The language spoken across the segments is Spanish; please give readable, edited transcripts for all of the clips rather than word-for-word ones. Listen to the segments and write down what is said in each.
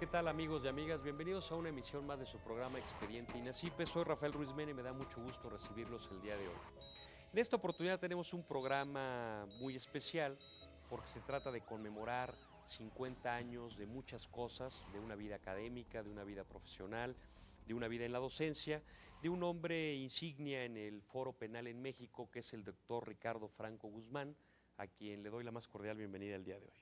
¿qué tal amigos y amigas? Bienvenidos a una emisión más de su programa Expediente INACYPE. Soy Rafael Ruiz Mena y me da mucho gusto recibirlos el día de hoy. En esta oportunidad tenemos un programa muy especial porque se trata de conmemorar 50 años de muchas cosas, de una vida académica, de una vida profesional, de una vida en la docencia, de un hombre insignia en el Foro Penal en México, que es el doctor Ricardo Franco Guzmán, a quien le doy la más cordial bienvenida el día de hoy.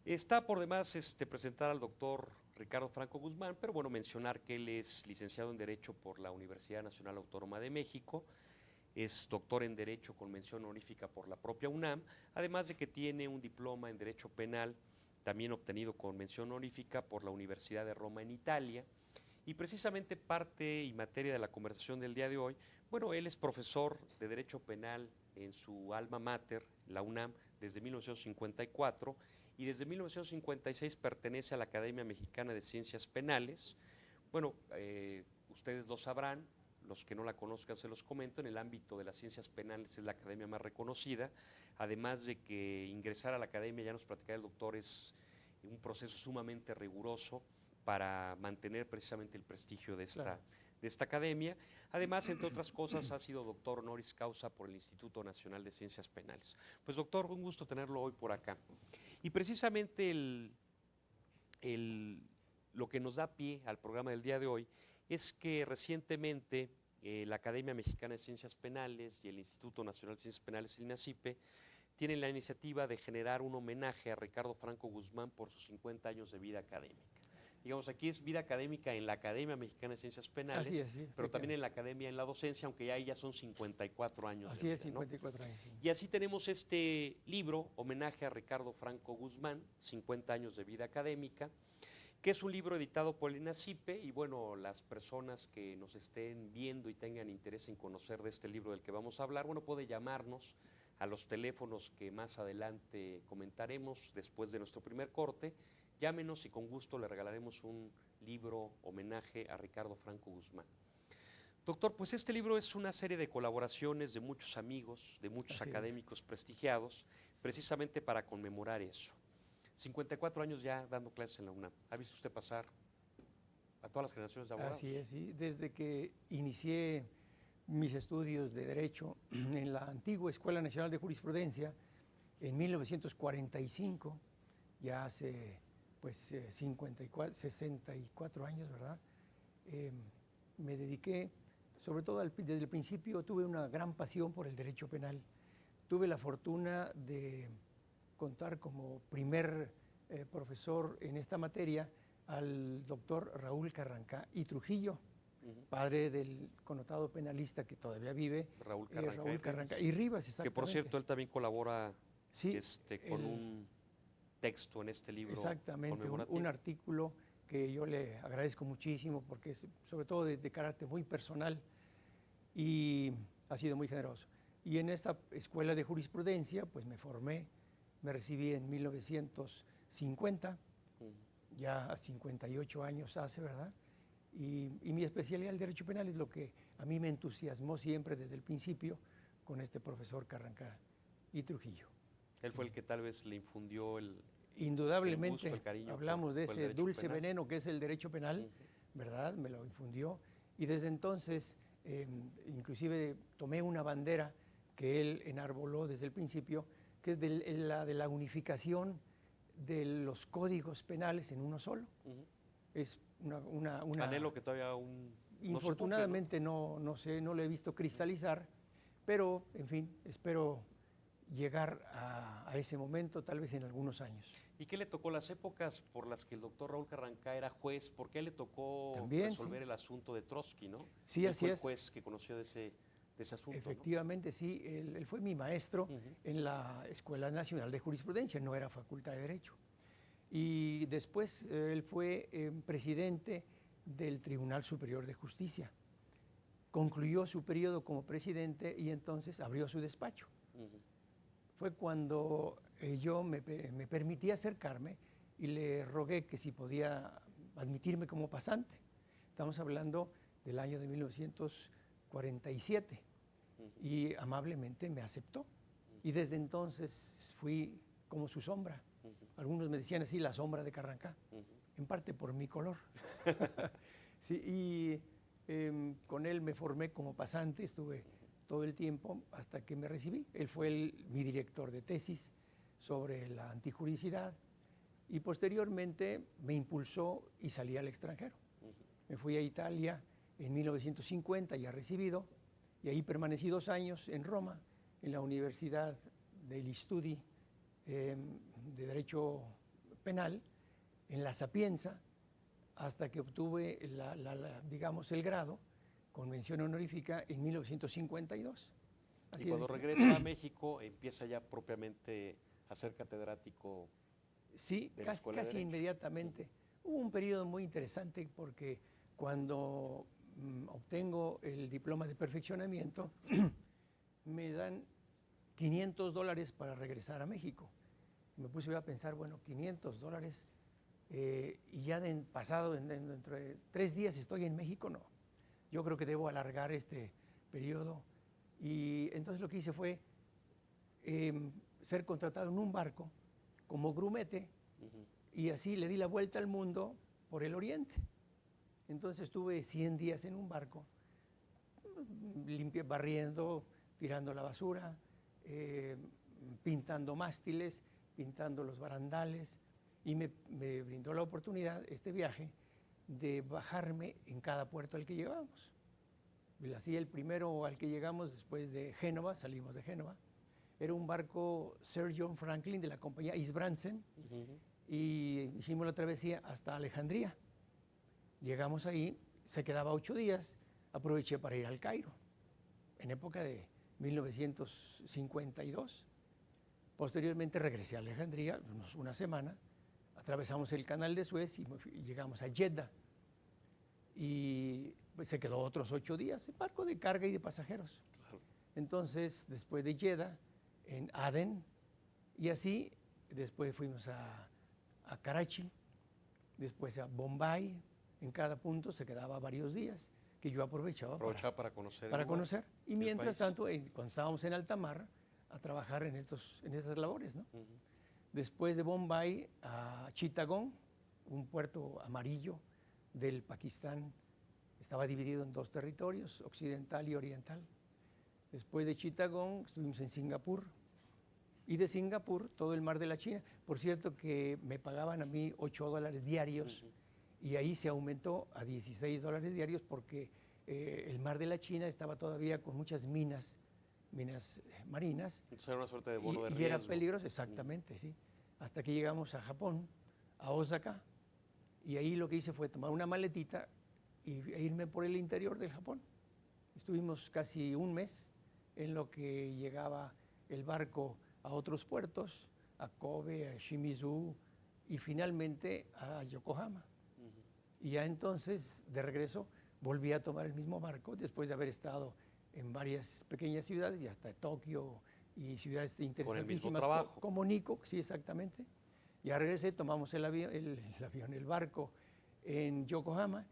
Está por demás presentar al doctor Ricardo Franco Guzmán, pero bueno, mencionar que él es licenciado en Derecho por la Universidad Nacional Autónoma de México, es doctor en Derecho con mención honorífica por la propia UNAM, además de que tiene un diploma en Derecho Penal, también obtenido con mención honorífica por la Universidad de Roma en Italia. Y precisamente parte y materia de la conversación del día de hoy, bueno, él es profesor de Derecho Penal en su alma mater, la UNAM, desde 1954 y desde 1956 pertenece a la Academia Mexicana de Ciencias Penales. Bueno, ustedes lo sabrán, los que no la conozcan se los comento, en el ámbito de las ciencias penales es la academia más reconocida, además de que ingresar a la academia, ya nos platicaba el doctor, es un proceso sumamente riguroso para mantener precisamente el prestigio de esta academia. Además, entre otras cosas, ha sido doctor honoris causa por el Instituto Nacional de Ciencias Penales. Pues doctor, un gusto tenerlo hoy por acá. Y precisamente lo que nos da pie al programa del día de hoy es que recientemente la Academia Mexicana de Ciencias Penales y el Instituto Nacional de Ciencias Penales, el INACYPE, tienen la iniciativa de generar un homenaje a Ricardo Franco Guzmán por sus 50 años de vida académica. Digamos, aquí es vida académica en la Academia Mexicana de Ciencias Penales, Así es, sí, pero también en la Academia en la docencia, aunque ya son 54 años así de es, vida, ¿no? 54 años. Sí. Y así tenemos este libro, homenaje a Ricardo Franco Guzmán, 50 años de vida académica, que es un libro editado por el INACYPE y bueno, las personas que nos estén viendo y tengan interés en conocer de este libro del que vamos a hablar, bueno, puede llamarnos a los teléfonos que más adelante comentaremos después de nuestro primer corte. Llámenos y con gusto le regalaremos un libro homenaje a Ricardo Franco Guzmán. Doctor, pues este libro es una serie de colaboraciones de muchos amigos, de muchos Así académicos prestigiados, precisamente para conmemorar eso. 54 años ya dando clases en la UNAM. ¿Ha visto usted pasar a todas las generaciones de abogados? Así es, sí. Desde que inicié mis estudios de Derecho en la antigua Escuela Nacional de Jurisprudencia, en 1945, ya hace pues 64 años, ¿verdad? Me dediqué, sobre todo desde el principio, tuve una gran pasión por el derecho penal. Tuve la fortuna de contar como primer profesor en esta materia al doctor Raúl Carrancá y Trujillo, padre del connotado penalista que todavía vive, Raúl Carrancá y Rivas, exactamente. Que por cierto, él también colabora sí, con un texto en este libro. Exactamente, un artículo que yo le agradezco muchísimo porque es sobre todo de carácter muy personal y ha sido muy generoso. Y en esta escuela de jurisprudencia, pues me formé, me recibí en 1950, ya a 58 años hace, ¿verdad? Y mi especialidad, el derecho penal, es lo que a mí me entusiasmó siempre desde el principio con este profesor Carrancá y Trujillo. Él fue el que tal vez le infundió Indudablemente, el gusto, el cariño hablamos de ese dulce penal. veneno que es el derecho penal, ¿verdad? Me lo infundió y desde entonces inclusive tomé una bandera que él enarboló desde el principio, que es la de la unificación de los códigos penales en uno solo. Es una anhelo que todavía infortunadamente no lo he visto cristalizar, pero en fin, espero llegar a ese momento tal vez en algunos años. ¿Y qué le tocó las épocas por las que el doctor Raúl Carrancá era juez? ¿Por qué le tocó también, resolver el asunto de Trotsky, no? Sí, él así fue es. El juez que conoció de ese asunto. Efectivamente, ¿no? Sí, él fue mi maestro en la Escuela Nacional de Jurisprudencia, no era Facultad de Derecho. Y después él fue presidente del Tribunal Superior de Justicia. Concluyó su periodo como presidente y entonces abrió su despacho. Fue cuando yo me permití acercarme y le rogué que si podía admitirme como pasante. Estamos hablando del año de 1947 y amablemente me aceptó. Y desde entonces fui como su sombra. Algunos me decían así, la sombra de Carrancá. en parte por mi color. Sí, y con él me formé como pasante, estuve todo el tiempo hasta que me recibí. Él fue mi director de tesis sobre la antijuricidad y posteriormente me impulsó y salí al extranjero. Me fui a Italia en 1950, ya recibido, y ahí permanecí 2 años en Roma, en la Universidad degli Studi de Derecho Penal, en la Sapienza, hasta que obtuve digamos, el grado con mención honorífica en 1952. Y cuando regresa a México, empieza ya propiamente a ser catedrático. Sí, casi inmediatamente. Hubo un periodo muy interesante porque cuando obtengo el diploma de perfeccionamiento, me dan $500 para regresar a México. Me puse a pensar, bueno, $500, y ya dentro de 3 días estoy en México, no. Yo creo que debo alargar este periodo. Y entonces lo que hice fue ser contratado en un barco como grumete, y así le di la vuelta al mundo por el oriente. Entonces estuve 100 días en un barco, barriendo, tirando la basura, pintando mástiles, pintando los barandales, y me brindó la oportunidad este viaje de bajarme en cada puerto al que llegábamos. Así el primero al que llegamos después de Génova, salimos de Génova, era un barco Sir John Franklin de la compañía Isbransen, y hicimos la travesía hasta Alejandría. Llegamos ahí, se quedaba 8 días, aproveché para ir al Cairo, en época de 1952. Posteriormente regresé a Alejandría, una semana, atravesamos el canal de Suez y llegamos a Jeddah. Y pues, se quedó otros 8 días, en barco de carga y de pasajeros. Claro. Entonces, después de Jeddah, en Aden, y así, después fuimos a Karachi, después a Bombay. En cada punto se quedaba varios días, que yo aprovechaba para conocer. Para conocer. Y mientras tanto, cuando estábamos en alta mar, a trabajar en estas labores, ¿no? Después de Bombay, a Chittagong, un puerto amarillo del Pakistán. Estaba dividido en 2 territorios, occidental y oriental. Después de Chittagong estuvimos en Singapur, y de Singapur todo el mar de la China. Por cierto que me pagaban a mí $8 diarios, y ahí se aumentó a $16 diarios porque el mar de la China estaba todavía con muchas minas marinas. Entonces era una suerte de bono de riesgo. Y era peligroso, exactamente, sí. Hasta que llegamos a Japón, a Osaka, y ahí lo que hice fue tomar una maletita e irme por el interior del Japón. Estuvimos casi un mes en lo que llegaba el barco a otros puertos, a Kobe, a Shimizu y finalmente a Yokohama. Y ya entonces, de regreso, volví a tomar el mismo barco después de haber estado en varias pequeñas ciudades y hasta Tokio y ciudades interesantísimas como Nikko, sí, exactamente. Ya regresé, tomamos el barco en Yokohama,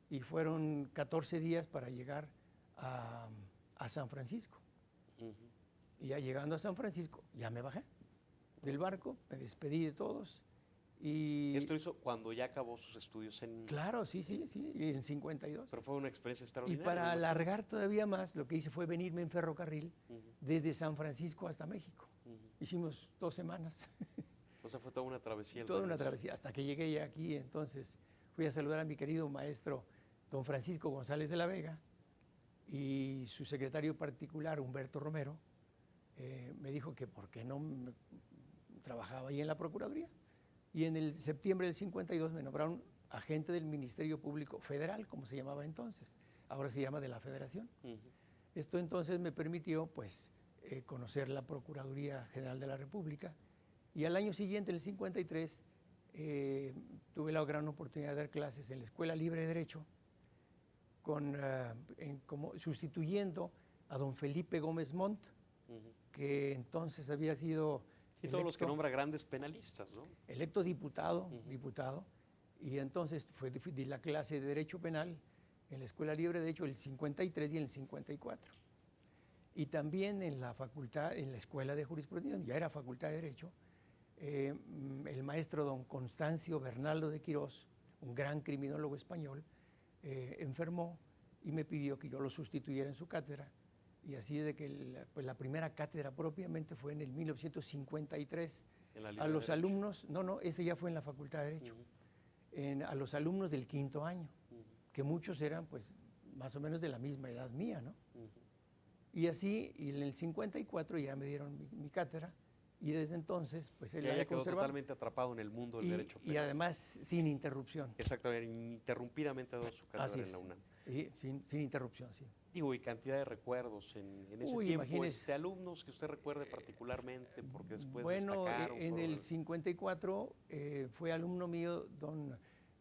y fueron 14 días para llegar a San Francisco. Y ya llegando a San Francisco, ya me bajé del barco, me despedí de todos. Y esto hizo cuando ya acabó sus estudios en... Claro, sí, en 52. Pero fue una experiencia extraordinaria. Y para alargar todavía más, lo que hice fue venirme en ferrocarril desde San Francisco hasta México. Hicimos 2 semanas. O sea, fue toda una travesía. Toda una travesía, hasta que llegué ya aquí. Entonces fui a saludar a mi querido maestro don Francisco González de la Vega, y su secretario particular, Humberto Romero, me dijo que por qué no trabajaba ahí en la Procuraduría. Y en el septiembre del 52 me nombraron agente del Ministerio Público Federal, como se llamaba entonces. Ahora se llama de la Federación. Esto entonces me permitió, pues, conocer la Procuraduría General de la República. Y al año siguiente, en el 53, tuve la gran oportunidad de dar clases en la Escuela Libre de Derecho, sustituyendo a don Felipe Gómez Montt, que entonces había sido... Y todos los que nombra grandes penalistas, ¿no? Electo diputado, y entonces di la clase de Derecho Penal en la Escuela Libre de Derecho el 53 y el 54. Y también en la facultad, en la Escuela de Jurisprudencia, ya era Facultad de Derecho, el maestro don Constancio Bernaldo de Quirós un gran criminólogo español, enfermó y me pidió que yo lo sustituyera en su cátedra. Y así de que pues la primera cátedra propiamente fue en el 1953. A los alumnos, este ya fue en la Facultad de Derecho, a los alumnos del quinto año, que muchos eran pues más o menos de la misma edad mía, ¿no? Y así, y en el 54 ya me dieron mi cátedra, y desde entonces, pues él ya quedó totalmente atrapado en el mundo del derecho penal. Y además sin interrupción. Exactamente, ininterrumpidamente ha dado su cátedra en la UNAM. Y sin interrupción, sí. Digo, y cantidad de recuerdos en ese tiempo, alumnos que usted recuerde particularmente, porque después destacaron. Bueno, en el 54 fue alumno mío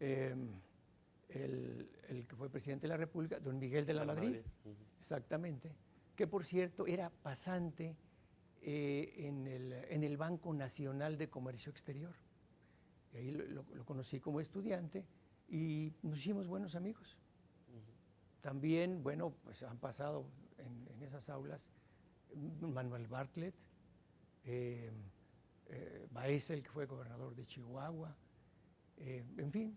el que fue presidente de la República, don Miguel de la Madrid. Exactamente, que por cierto era pasante en el Banco Nacional de Comercio Exterior. Y ahí lo conocí como estudiante y nos hicimos buenos amigos. También, bueno, pues han pasado en esas aulas Manuel Bartlett, Baesel, que fue gobernador de Chihuahua, en fin,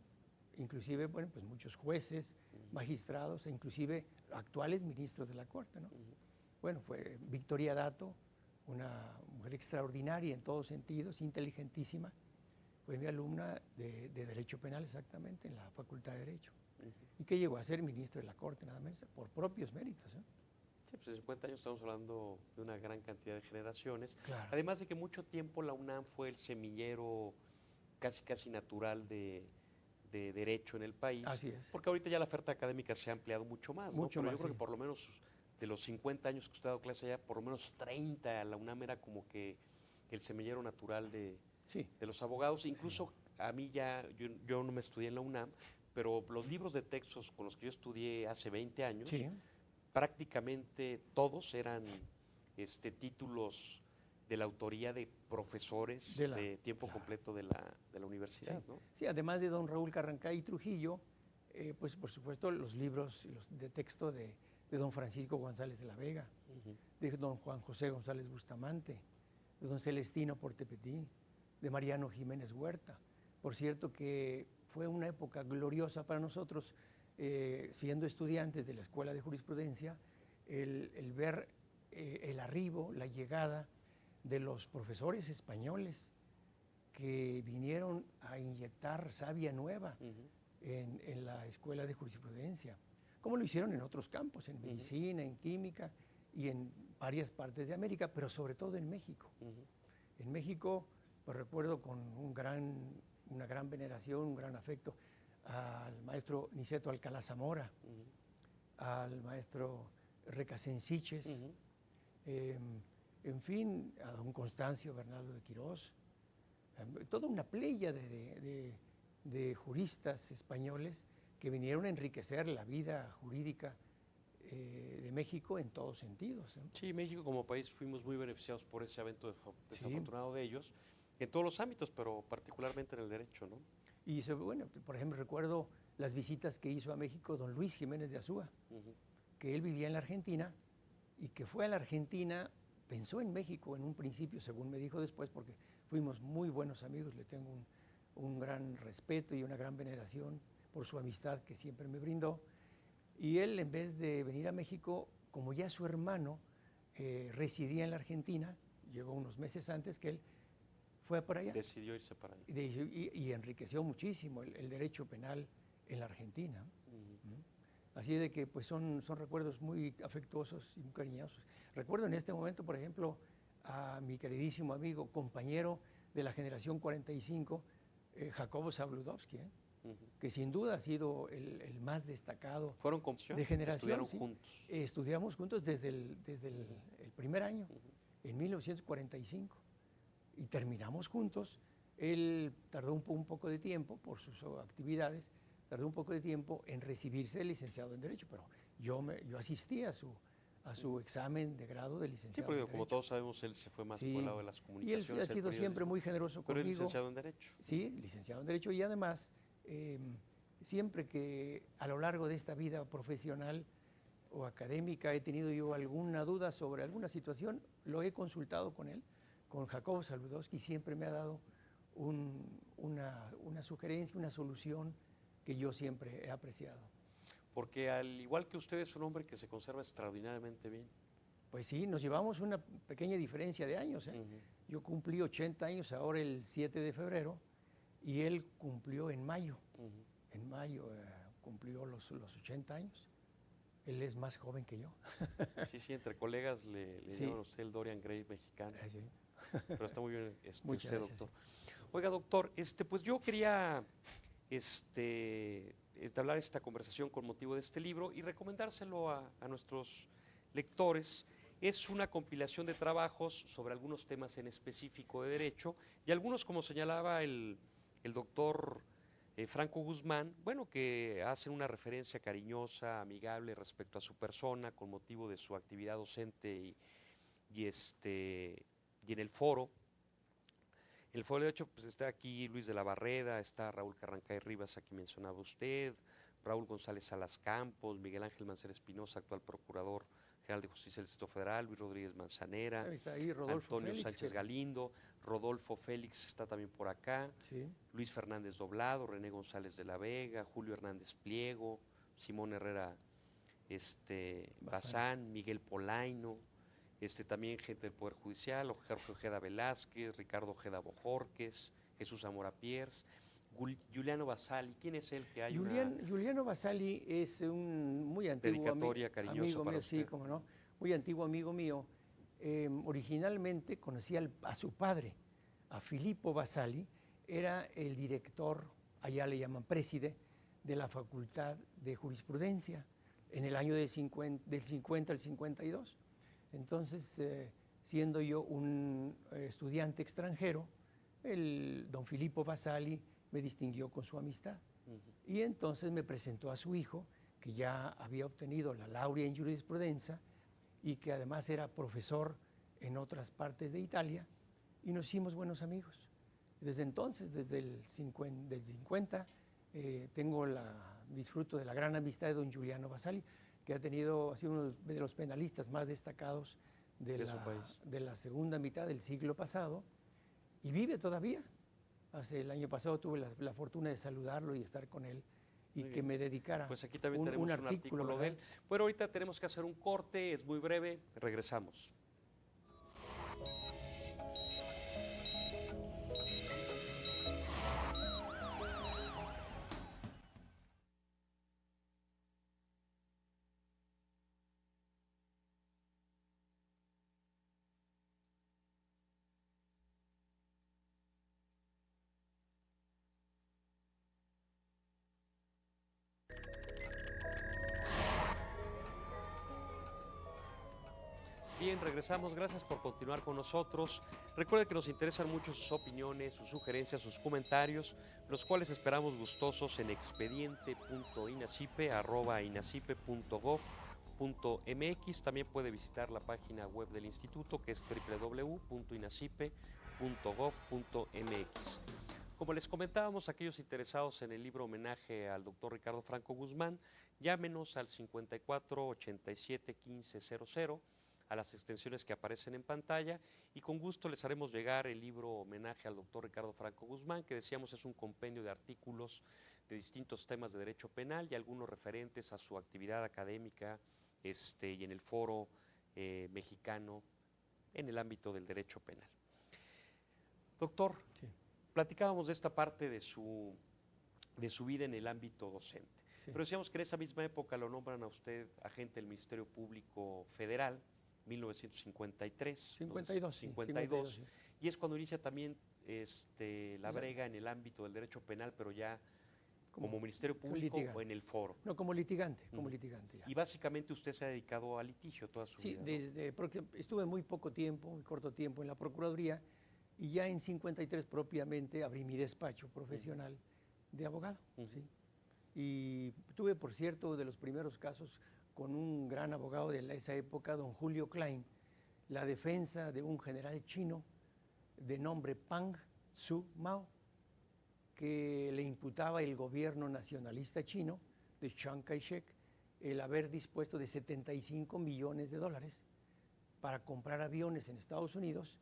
inclusive, bueno, pues muchos jueces, magistrados, e inclusive actuales ministros de la Corte, ¿no? Bueno, fue Victoria Dato, una mujer extraordinaria en todos sentidos, inteligentísima, fue mi alumna de Derecho Penal exactamente en la Facultad de Derecho. Y que llegó a ser ministro de la Corte, nada más, por propios méritos. Sí, pues en 50 años estamos hablando de una gran cantidad de generaciones. Claro. Además de que mucho tiempo la UNAM fue el semillero casi natural de derecho en el país. Así es. Porque ahorita ya la oferta académica se ha ampliado mucho más, ¿no? Pero yo creo que por lo menos de los 50 años que usted ha dado clase allá, por lo menos 30, la UNAM era como que el semillero natural de los abogados. Incluso a mí yo no me estudié en la UNAM, pero los libros de textos con los que yo estudié hace 20 años, prácticamente todos eran títulos de la autoría de profesores de tiempo completo de la universidad, ¿no? Sí, además de don Raúl Carrancay y Trujillo, pues por supuesto los libros de texto de don Francisco González de la Vega, de don Juan José González Bustamante, de don Celestino Portepetí, de Mariano Jiménez Huerta. Por cierto que fue una época gloriosa para nosotros, siendo estudiantes de la Escuela de Jurisprudencia, el ver el arribo, la llegada de los profesores españoles que vinieron a inyectar savia nueva en la Escuela de Jurisprudencia, como lo hicieron en otros campos, en medicina, en química y en varias partes de América, pero sobre todo en México. En México, pues recuerdo con una gran veneración, un gran afecto al maestro Niceto Alcalá Zamora, al maestro Recasensiches, en fin, a don Constancio Bernardo de Quirós, toda una playa de juristas españoles que vinieron a enriquecer la vida jurídica de México en todos sentidos. Sí, México como país fuimos muy beneficiados por ese evento desafortunado de ellos, en todos los ámbitos, pero particularmente en el derecho, ¿no? Y bueno, por ejemplo, recuerdo las visitas que hizo a México don Luis Jiménez de Azúa, que él vivía en la Argentina y que fue a la Argentina, pensó en México en un principio, según me dijo después, porque fuimos muy buenos amigos, le tengo un gran respeto y una gran veneración por su amistad que siempre me brindó. Y él, en vez de venir a México, como ya su hermano residía en la Argentina, llegó unos meses antes que él, fue para allá. Decidió irse para allá. Y enriqueció muchísimo el derecho penal en la Argentina. Así de que pues son recuerdos muy afectuosos y muy cariñosos. Recuerdo en este momento, por ejemplo, a mi queridísimo amigo, compañero de la generación 45, Jacobo Zabludovsky, que sin duda ha sido el más destacado de generación. ¿Estudiaron juntos? Estudiamos juntos desde el primer año, en 1945, y terminamos juntos. Él tardó un poco de tiempo por sus actividades, tardó un poco de tiempo en recibirse de licenciado en Derecho, pero yo asistí a su examen de grado de licenciado en Derecho. Como todos sabemos, él se fue más por el lado de las comunicaciones. Y él ha sido siempre muy generoso conmigo. Pero es licenciado en Derecho. Sí, licenciado en Derecho, y además, siempre que a lo largo de esta vida profesional o académica he tenido yo alguna duda sobre alguna situación, lo he consultado con él, con Jacobo Zabludovsky, y siempre me ha dado una sugerencia, una solución que yo siempre he apreciado. Porque al igual que usted es un hombre que se conserva extraordinariamente bien. Pues sí, nos llevamos una pequeña diferencia de años. Yo cumplí 80 años ahora el 7 de febrero y él cumplió en mayo. En mayo cumplió los 80 años. Él es más joven que yo. Sí, entre colegas le Sí. llaman a usted el Dorian Gray mexicano. Sí. Pero está muy bien Muchas usted, gracias, doctor. Oiga, doctor, pues yo quería entablar esta conversación con motivo de este libro y recomendárselo a nuestros lectores. Es una compilación de trabajos sobre algunos temas en específico de derecho y algunos, como señalaba el doctor Franco Guzmán, bueno, que hacen una referencia cariñosa, amigable respecto a su persona con motivo de su actividad docente y en el foro. En el foro, de hecho, pues está aquí Luis de la Barreda, está Raúl Carrancay Rivas, aquí mencionaba usted, Raúl González Salas Campos, Miguel Ángel Mancera Espinosa, actual procurador general de justicia del Distrito Federal, Luis Rodríguez Manzanera, Está ahí Rodolfo Antonio Félix, Sánchez Galindo, Rodolfo Félix está también por acá, sí. Luis Fernández Doblado, René González de la Vega, Julio Hernández Pliego, Simón Herrera Bazán, Miguel Polaino, también gente del Poder Judicial, Jorge Ojeda Velázquez, Ricardo Ojeda Bojorques, Jesús Zamora Piers, Giuliano Basali. ¿Quién es él que hay Giuliano Basali es un muy antiguo dedicatoria cariñosa amigo para mío, usted? sí, como no, muy antiguo amigo mío. Originalmente conocí a su padre, a Filippo Basali, era el director, allá le llaman preside, de la Facultad de Jurisprudencia en el año del 50 al 52. Entonces, siendo yo un estudiante extranjero, el don Filippo Basali me distinguió con su amistad. Y entonces me presentó a su hijo, que ya había obtenido la laurea en jurisprudencia y que además era profesor en otras partes de Italia, y nos hicimos buenos amigos. Desde entonces, desde el 50, disfruto de la gran amistad de don Giuliano Basali, que ha sido uno de los penalistas más destacados de la segunda mitad del siglo pasado, y vive todavía. El año pasado tuve la fortuna de saludarlo y estar con él y que me dedicara pues aquí también tenemos un artículo de él. Bueno, ahorita tenemos que hacer un corte, es muy breve, regresamos. Bien, regresamos. Gracias por continuar con nosotros. Recuerde que nos interesan mucho sus opiniones, sus sugerencias, sus comentarios, los cuales esperamos gustosos en expediente.inacipe@inacipe.gov.mx. También puede visitar la página web del instituto, que es www.inacipe.gov.mx. Como les comentábamos, aquellos interesados en el libro Homenaje al doctor Ricardo Franco Guzmán, llámenos al 54 87 15 00, a las extensiones que aparecen en pantalla, y con gusto les haremos llegar el libro Homenaje al doctor Ricardo Franco Guzmán, que decíamos es un compendio de artículos de distintos temas de derecho penal y algunos referentes a su actividad académica y en el foro mexicano en el ámbito del derecho penal. Doctor, sí, platicábamos de esta parte de su vida en el ámbito docente, sí, pero decíamos que en esa misma época lo nombran a usted agente del Ministerio Público Federal, 1953. 52, sí. Y es cuando inicia también la brega en el ámbito del derecho penal, pero ya como Ministerio Público o en el foro. No, como litigante, como litigante. Ya. Y básicamente usted se ha dedicado al litigio toda su vida. Sí, porque estuve muy corto tiempo en la Procuraduría, y ya en 53 propiamente abrí mi despacho profesional de abogado. ¿Sí? Y tuve, por cierto, de los primeros casos con un gran abogado de esa época, don Julio Klein, la defensa de un general chino de nombre Pang Su Mao, que le imputaba el gobierno nacionalista chino de Chiang Kai-shek el haber dispuesto de $75 millones para comprar aviones en Estados Unidos,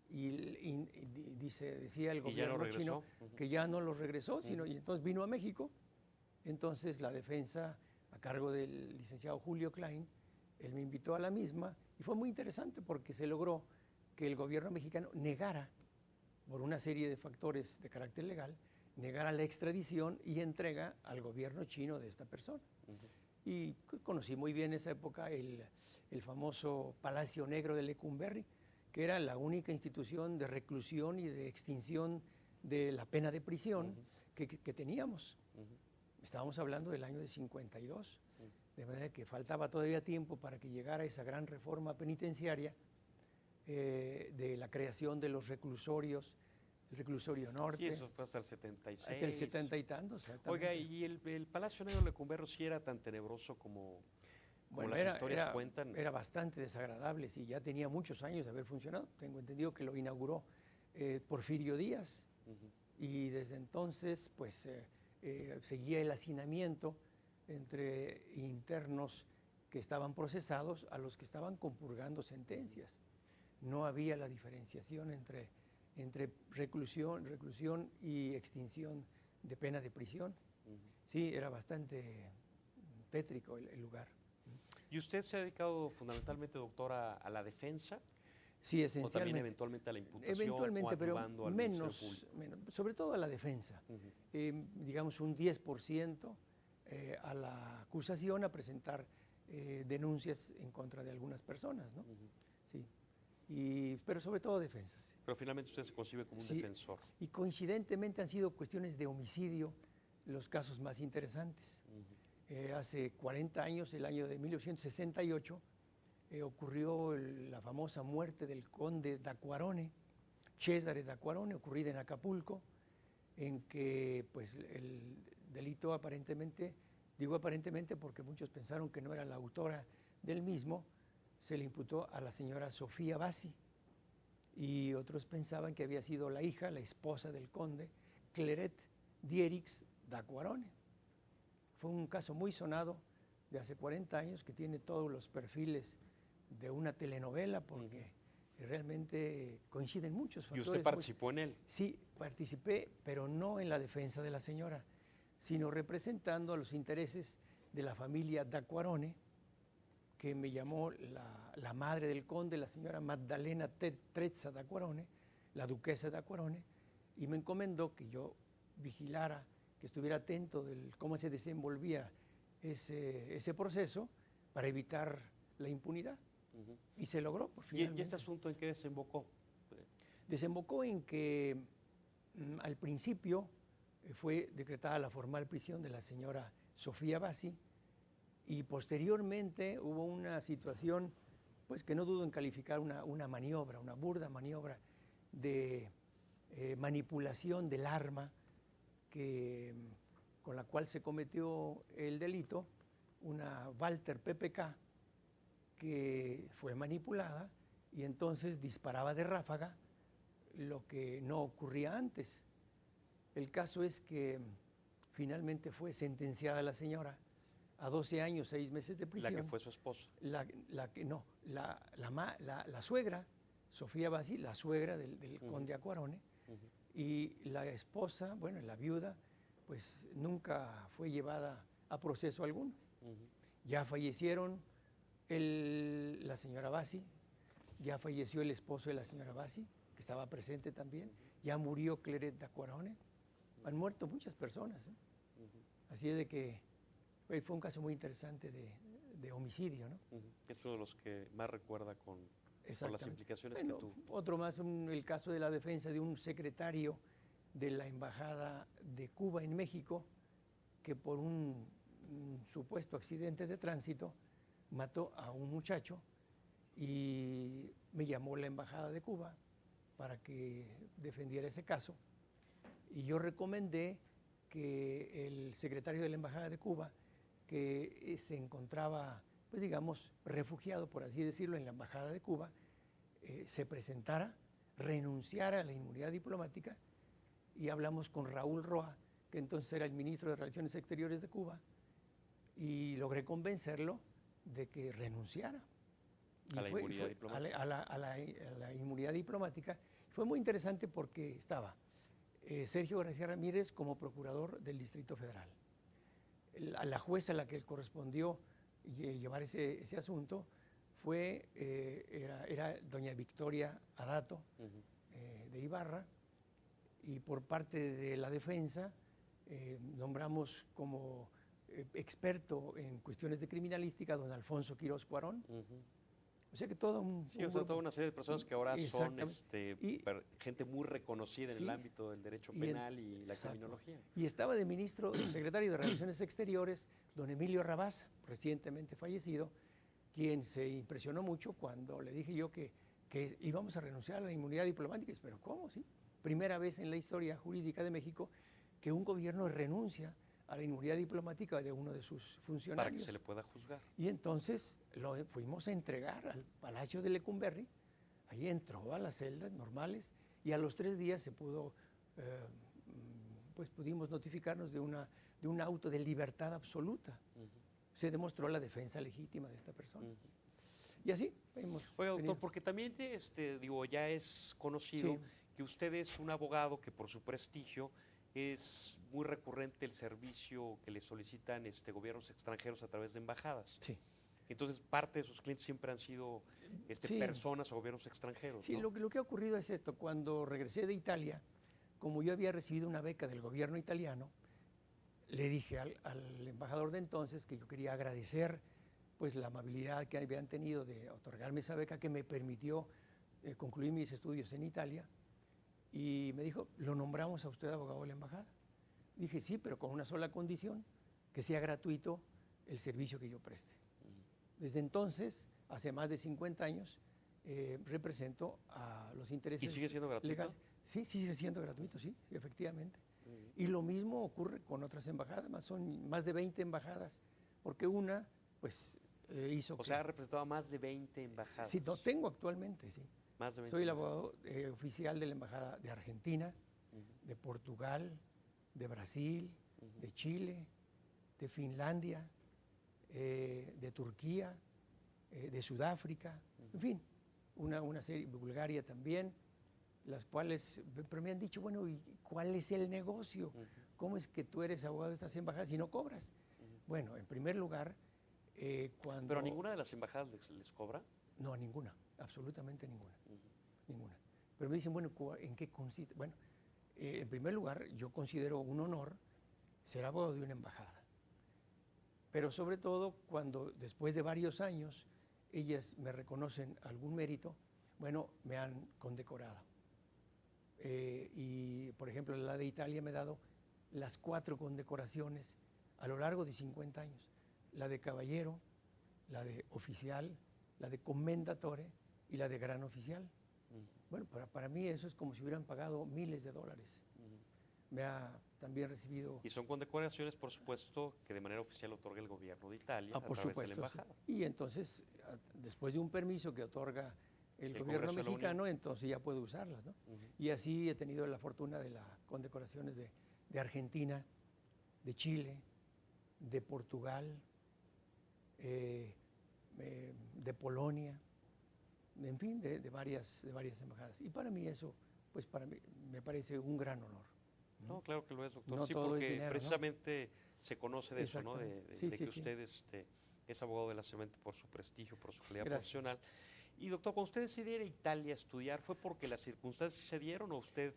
y decía el gobierno chino que ya no los regresó, y entonces vino a México Entonces la defensa, a cargo del licenciado Julio Klein, él me invitó a la misma y fue muy interesante porque se logró que el gobierno mexicano negara, por una serie de factores de carácter legal, negara la extradición y entrega al gobierno chino de esta persona. Y conocí muy bien en esa época el famoso Palacio Negro de Lecumberri, que era la única institución de reclusión y de extinción de la pena de prisión que teníamos. Estábamos hablando del año de 52, de manera que faltaba todavía tiempo para que llegara esa gran reforma penitenciaria de la creación de los reclusorios, el reclusorio norte. Sí, eso fue hasta el 76. Hasta el 70 y tantos, exactamente. Oiga, ¿y el Palacio Negro de Lecumberri sí era tan tenebroso como las historias cuentan? Era bastante desagradable, sí, ya tenía muchos años de haber funcionado. Tengo entendido que lo inauguró Porfirio Díaz, y desde entonces pues seguía el hacinamiento entre internos que estaban procesados a los que estaban compurgando sentencias. No había la diferenciación entre reclusión y extinción de pena de prisión. Sí, era bastante tétrico el lugar. ¿Y usted se ha dedicado fundamentalmente, doctor, a la defensa? Sí, esencialmente. ¿O también eventualmente a la imputación? Eventualmente, o pero al menos, sobre todo a la defensa. Digamos un 10% a la acusación, a presentar denuncias en contra de algunas personas, ¿no? Sí. Pero sobre todo defensas. Pero finalmente usted se concibe como un defensor. Y coincidentemente han sido cuestiones de homicidio los casos más interesantes. Hace 40 años, el año de 1968, ocurrió la famosa muerte del conde d'Acquarone, Cesare d'Acquarone, ocurrida en Acapulco, en que pues, el delito aparentemente, digo aparentemente porque muchos pensaron que no era la autora del mismo, se le imputó a la señora Sofía Bassi, y otros pensaban que había sido la hija, la esposa del conde, Clairette Dierix d'Acquarone. Fue un caso muy sonado de hace 40 años que tiene todos los perfiles de una telenovela porque realmente coinciden muchos factores. ¿Y usted participó en él? Sí, participé, pero no en la defensa de la señora, sino representando a los intereses de la familia d'Acquarone, que me llamó la madre del conde, la señora Maddalena Trezza d'Acquarone, la duquesa d'Acquarone, y me encomendó que yo vigilara, que estuviera atento de cómo se desenvolvía ese proceso para evitar la impunidad. Y se logró, pues, finalmente. ¿Y este asunto en qué desembocó? Desembocó en que al principio fue decretada la formal prisión de la señora Sofía Bassi, y posteriormente hubo una situación pues, que no dudo en calificar una maniobra, una burda maniobra de manipulación del arma con la cual se cometió el delito, una Walter PPK, que fue manipulada y entonces disparaba de ráfaga, lo que no ocurría antes. El caso es que finalmente fue sentenciada la señora a 12 años, 6 meses de prisión. ¿La que fue su esposa? La suegra, Sofía Bassi, la suegra del conde Acquarone, y la esposa, bueno, la viuda, pues nunca fue llevada a proceso alguno. Ya fallecieron la señora Bassi, ya falleció el esposo de la señora Bassi, que estaba presente también, ya murió Clairette d'Acquarone, han muerto muchas personas. Así es de que fue un caso muy interesante de homicidio, ¿no? Es uno de los que más recuerda con las implicaciones que tuvo. Otro más, el caso de la defensa de un secretario de la Embajada de Cuba en México, que por un supuesto accidente de tránsito mató a un muchacho, y me llamó la Embajada de Cuba para que defendiera ese caso, y yo recomendé que el secretario de la Embajada de Cuba, que se encontraba, pues digamos, refugiado, por así decirlo, en la Embajada de Cuba, se presentara, renunciara a la inmunidad diplomática, y hablamos con Raúl Roa, que entonces era el ministro de Relaciones Exteriores de Cuba, y logré convencerlo de que renunciara a la inmunidad diplomática. A la inmunidad diplomática. Fue muy interesante porque estaba Sergio García Ramírez como procurador del Distrito Federal, a la jueza a la que correspondió llevar ese asunto era doña Victoria Adato, de Ibarra, y por parte de la defensa nombramos como experto en cuestiones de criminalística a don Alfonso Quirós Cuarón. O sea que todo un Sí, o sea, toda una serie de personas que ahora son gente muy reconocida en sí, el ámbito del derecho penal y la exacto. criminología. Y estaba de ministro, secretario de Relaciones Exteriores, don Emilio Rabasa, recientemente fallecido, quien se impresionó mucho cuando le dije yo que íbamos a renunciar a la inmunidad diplomática. Pero ¿cómo? Sí. Primera vez en la historia jurídica de México que un gobierno renuncia a la inmunidad diplomática de uno de sus funcionarios. Para que se le pueda juzgar. Y entonces lo fuimos a entregar al Palacio de Lecumberri. Ahí entró a las celdas normales y a los 3 días se pudo, pues pudimos notificarnos de un auto de libertad absoluta. Se demostró la defensa legítima de esta persona. Y así hemos Oiga, doctor, tenido. porque también ya es conocido que usted es un abogado que por su prestigio es muy recurrente el servicio que le solicitan gobiernos extranjeros a través de embajadas. Sí. Entonces, parte de sus clientes siempre han sido personas o gobiernos extranjeros. Sí, ¿no? lo que ha ocurrido es esto. Cuando regresé de Italia, como yo había recibido una beca del gobierno italiano, le dije al embajador de entonces que yo quería agradecer pues la amabilidad que habían tenido de otorgarme esa beca que me permitió concluir mis estudios en Italia. Y me dijo, lo nombramos a usted abogado de la embajada. Dije, sí, pero con una sola condición, que sea gratuito el servicio que yo preste. Desde entonces, hace más de 50 años, represento a los intereses. ¿Y sigue siendo gratuito? Legales. Sí, sigue siendo gratuito, sí, efectivamente. Y lo mismo ocurre con otras embajadas, son más de 20 embajadas, porque una, pues, hizo O sea, ha representado a más de 20 embajadas. Sí, no tengo actualmente, sí. Más de 20 Soy el embajadas. abogado oficial de la Embajada de Argentina, de Portugal, de Brasil, de Chile, de Finlandia, de Turquía, de Sudáfrica, en fin, una serie, Bulgaria también, las cuales, pero me han dicho, bueno, ¿y cuál es el negocio? ¿Cómo es que tú eres abogado de estas embajadas y no cobras? Bueno, en primer lugar, cuando... ¿Pero a ninguna de las embajadas les cobra? No, a ninguna, absolutamente ninguna. Ninguna. Pero me dicen, bueno, ¿en qué consiste? Bueno, en primer lugar, yo considero un honor ser abogado de una embajada. Pero sobre todo cuando después de varios años ellas me reconocen algún mérito, bueno, me han condecorado. Y, por ejemplo, la de Italia me ha dado las 4 condecoraciones a lo largo de 50 años. La de caballero, la de oficial, la de commendatore y la de gran oficial. Bueno, para mí eso es como si hubieran pagado miles de dólares. Me ha también recibido... Y son condecoraciones, por supuesto, que de manera oficial otorga el gobierno de Italia a través de la embajada. Sí. Y entonces, después de un permiso que otorga el gobierno mexicano, entonces ya puedo usarlas, ¿no? Y así he tenido la fortuna de las condecoraciones de Argentina, de Chile, de Portugal, de Polonia, en fin, de varias embajadas. Y para mí eso, pues para mí me parece un gran honor. No, claro que lo es, doctor. No sí, todo porque es dinero, precisamente se conoce de eso, ¿no? De Sí, que sí, usted es abogado de la CEMENT por su prestigio, por su calidad Gracias. profesional. Y doctor, cuando usted decidió ir a Italia a estudiar, ¿fue porque las circunstancias se dieron o usted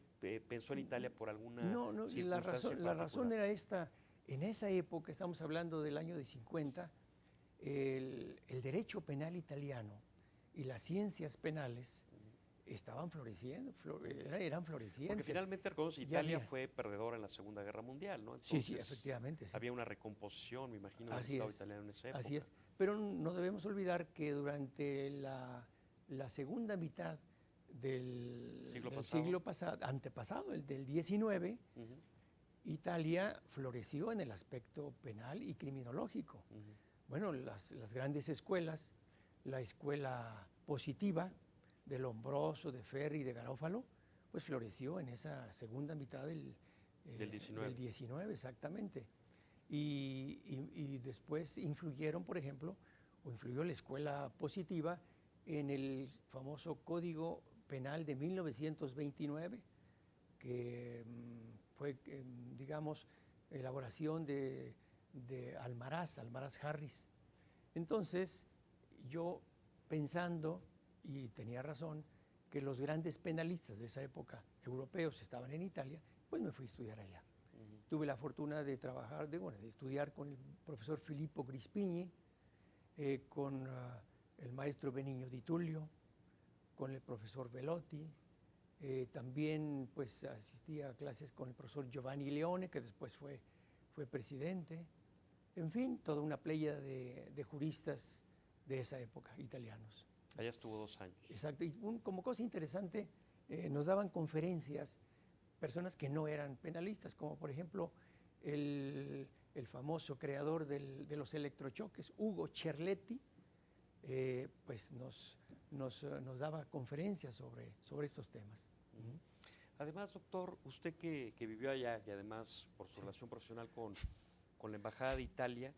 pensó en Italia por alguna circunstancia la razón era esta. En esa época, estamos hablando del año de 50, el derecho penal italiano y las ciencias penales estaban floreciendo, eran florecientes. Porque finalmente, Italia fue perdedora en la Segunda Guerra Mundial, ¿no? Entonces, sí, efectivamente. Sí. Había una recomposición, me imagino, del Estado italiano en esa época. Así es, pero no debemos olvidar que durante la segunda mitad del siglo pasado, antepasado, el del 19, Italia floreció en el aspecto penal y criminológico. Bueno, las grandes escuelas, la escuela positiva de Lombroso, de Ferri y de Garófalo, pues floreció en esa segunda mitad del 19, exactamente. Y después influyeron, por ejemplo, influyó la escuela positiva en el famoso Código Penal de 1929, que fue, digamos, elaboración de de Almaraz Harris. Entonces, yo pensando, y tenía razón, que los grandes penalistas de esa época, europeos, estaban en Italia, pues me fui a estudiar allá. Tuve la fortuna de trabajar, de estudiar con el profesor Filippo Grispini, con el maestro Benigno Di Tullio, con el profesor Velotti. También pues asistí a clases con el profesor Giovanni Leone, que después fue presidente. En fin, toda una playa de juristas de esa época, italianos. Allá estuvo 2 años. Exacto. Y como cosa interesante, nos daban conferencias personas que no eran penalistas, como por ejemplo el famoso creador de los electrochoques, Ugo Cerletti, pues nos daba conferencias sobre estos temas. Además, doctor, usted que vivió allá y además por su relación profesional con la Embajada de Italia,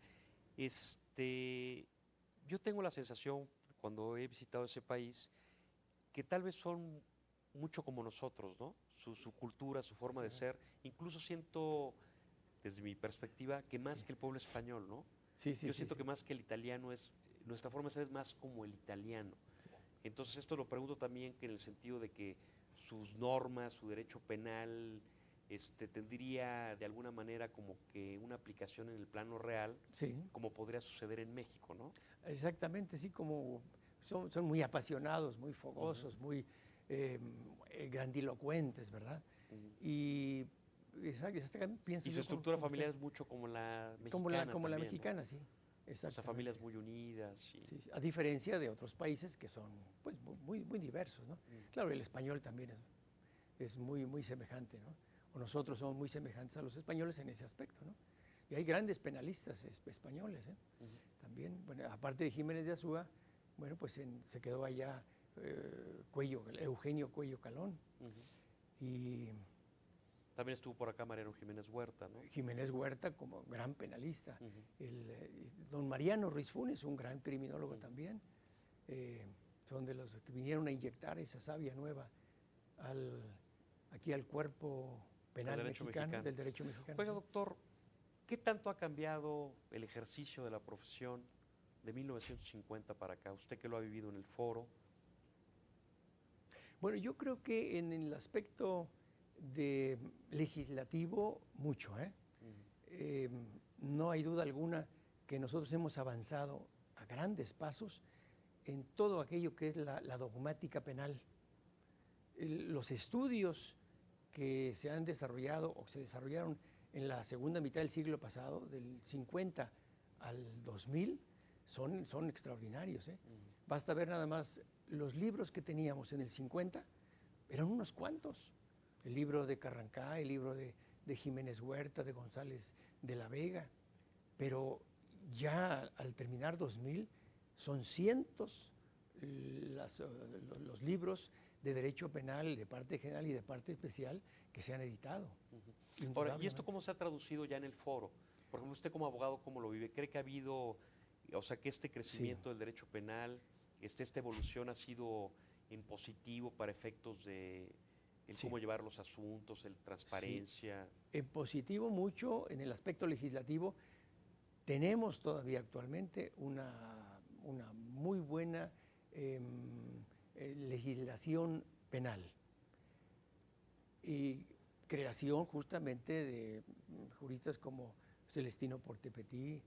yo tengo la sensación, cuando he visitado ese país, que tal vez son mucho como nosotros, ¿no? Su cultura, su forma de ser. Incluso siento, desde mi perspectiva, que más que el pueblo español, ¿no? Yo siento que más que el italiano nuestra forma de ser es más como el italiano. Entonces esto lo pregunto también que en el sentido de que sus normas, su derecho penal, tendría de alguna manera como que una aplicación en el plano real, como podría suceder en México, ¿no? Exactamente, sí, como son muy apasionados, muy fogosos, muy grandilocuentes, ¿verdad? Y pienso su estructura familiar es mucho como la mexicana. Como la también, mexicana, ¿no? sí. O sea, familias muy unidas. Sí, a diferencia de otros países que son pues, muy diversos, ¿no? Claro, el español también es muy semejante, ¿no? O nosotros somos muy semejantes a los españoles en ese aspecto, ¿no? Y hay grandes penalistas españoles, ¿eh? También, bueno, aparte de Jiménez de Azúa, bueno, pues se quedó allá Eugenio Cuello Calón. Y también estuvo por acá Mariano Jiménez Huerta, ¿no? Jiménez Huerta como gran penalista. Don Mariano Ruiz Funes, un gran criminólogo también. Son de los que vinieron a inyectar esa savia nueva aquí al cuerpo penal mexicano, del derecho mexicano. Oiga, doctor, ¿qué tanto ha cambiado el ejercicio de la profesión de 1950 para acá? Usted que lo ha vivido en el foro. Bueno, yo creo que en el aspecto de legislativo, mucho, ¿eh? No hay duda alguna que nosotros hemos avanzado a grandes pasos en todo aquello que es la dogmática penal. Los estudios que se han desarrollado o se desarrollaron en la segunda mitad del siglo pasado, del 50 al 2000, son extraordinarios, ¿eh? Basta ver nada más los libros que teníamos en el 50, eran unos cuantos. El libro de Carrancá, el libro de Jiménez Huerta, de González de la Vega, pero ya al terminar 2000 son cientos los libros de derecho penal de parte general y de parte especial que se han editado. Ahora, ¿y esto cómo se ha traducido ya en el foro? Por ejemplo, usted como abogado, ¿cómo lo vive? ¿Cree que ha habido, o sea, que este crecimiento del derecho penal, esta evolución ha sido en positivo para efectos de cómo llevar los asuntos, el transparencia? En positivo mucho, en el aspecto legislativo, tenemos todavía actualmente una muy buena legislación penal y creación justamente de juristas como Celestino Portepetí,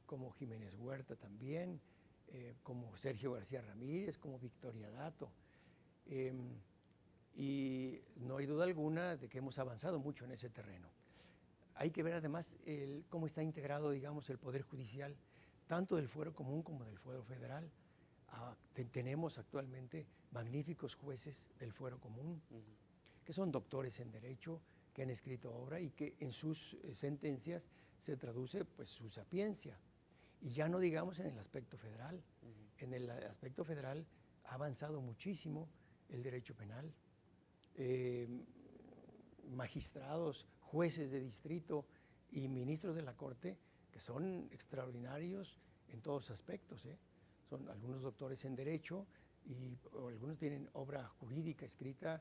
como Jiménez Huerta también, como Sergio García Ramírez, como Victoria Dato. Y no hay duda alguna de que hemos avanzado mucho en ese terreno. Hay que ver además cómo está integrado, digamos, el Poder Judicial, tanto del Fuero Común como del Fuero Federal. Tenemos actualmente magníficos jueces del Fuero Común, que son doctores en Derecho, que han escrito obra y que en sus sentencias se traduce pues, su sapiencia. Y ya no digamos en el aspecto federal. En el aspecto federal ha avanzado muchísimo el derecho penal. Magistrados, jueces de distrito y ministros de la Corte que son extraordinarios en todos aspectos, ¿eh? Son algunos doctores en Derecho y algunos tienen obra jurídica escrita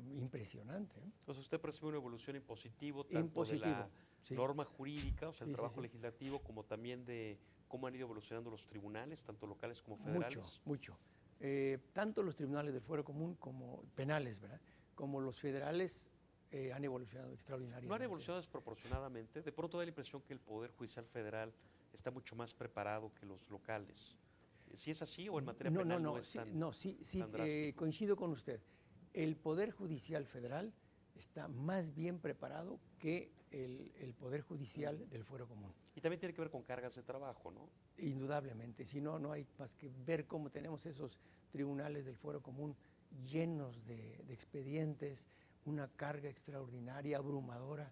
impresionante. Entonces usted percibe una evolución en positivo, En tanto de positivo, la sí. norma jurídica, o sea, el Sí, sí, trabajo sí. legislativo, como también de cómo han ido evolucionando los tribunales, tanto locales como Mucho, federales. mucho. Tanto los tribunales del fuero común como penales, ¿verdad? Como los federales han evolucionado extraordinariamente. ¿No han evolucionado desproporcionadamente? De pronto da la impresión que el Poder Judicial Federal está mucho más preparado que los locales. ¿Sí es así o en materia penal no es Sí, tan, no, sí, sí, tan drástico? coincido con usted. El Poder Judicial Federal está más bien preparado que el Poder Judicial del fuero común. Y también tiene que ver con cargas de trabajo, ¿no? Indudablemente, si no, no hay más que ver cómo tenemos esos tribunales del fuero común llenos de expedientes, una carga extraordinaria, abrumadora,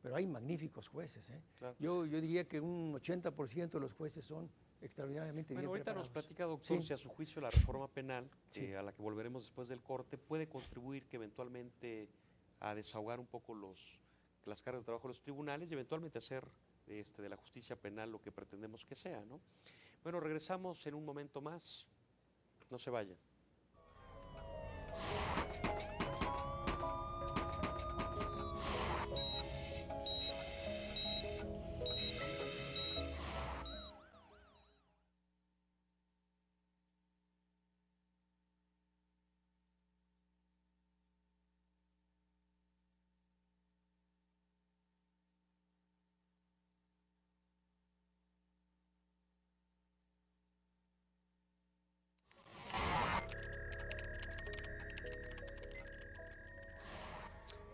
pero hay magníficos jueces. Claro. Yo diría que un 80% de los jueces son extraordinariamente Bueno, bien ahorita preparados. nos platica, doctor, Sí, si a su juicio la reforma penal, sí. a la que volveremos después del corte, puede contribuir que eventualmente a desahogar un poco las cargas de trabajo de los tribunales y eventualmente hacer de la justicia penal lo que pretendemos que sea, ¿no? Bueno, regresamos en un momento más. No se vayan.